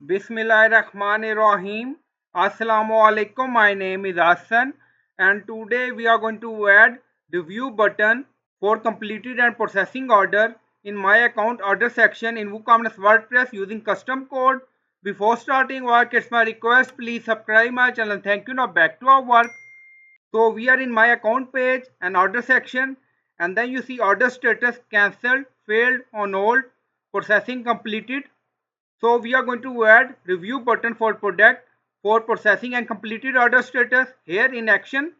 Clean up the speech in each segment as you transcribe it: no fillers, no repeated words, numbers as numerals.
Bismillahirrahmanirrahim. Assalamu alaikum. My name is Hassan, and today we are going to add review button for completed and processing order in my account order section in WooCommerce WordPress using custom code. Before starting work, it's my request, please subscribe my channel. Thank you. Now back to our work. So we are in my account page and order section, and then you see order status cancelled, failed, on hold, processing completed. So we are going to add review button for product for processing and completed order status here in action.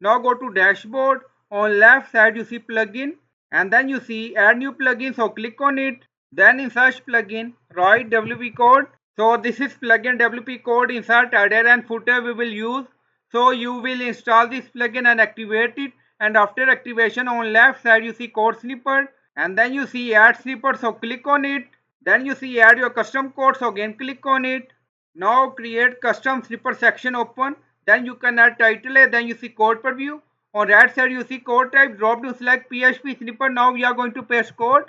Now go to dashboard. On left side you see plugin, and then you see add new plugin. So click on it. Then in search plugin write WP code. So this is plugin WP code. Insert header and footer we will use. So you will install this plugin and activate it, and after activation on left side you see code snippet, and then you see add snippet. So click on it. Then you see add your custom code, so again click on it. Now create custom snippet section open. Then you can add title, then you see code preview. On right side you see code type, drop to select PHP snippet. Now we are going to paste code,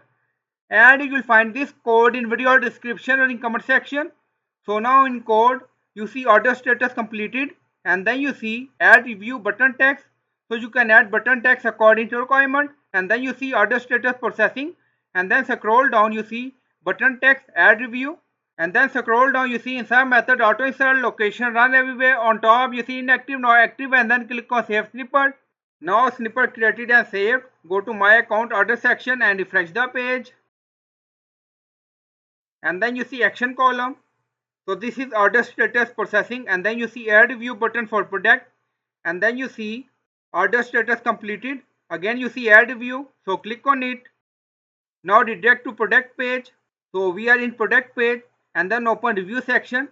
and you will find this code in video description or in comment section. So now in code you see order status completed, and then you see add review button text. So you can add button text according to requirement, and then you see order status processing, and then scroll down you see button text add review, and then scroll down you see insert method auto insert location run everywhere. On top you see inactive now active, and then click on save snippet. Now snippet created and saved. Go to my account order section and refresh the page, and then you see action column. So this is order status processing, and then you see add review button for product, and then you see order status completed. Again you see add review, so click on it. Now redirect to product page. So we are in product page, and then open review section.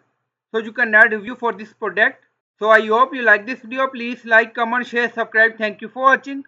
So you can add review for this product. So I hope you like this video. Please like, comment, share, subscribe. Thank you for watching.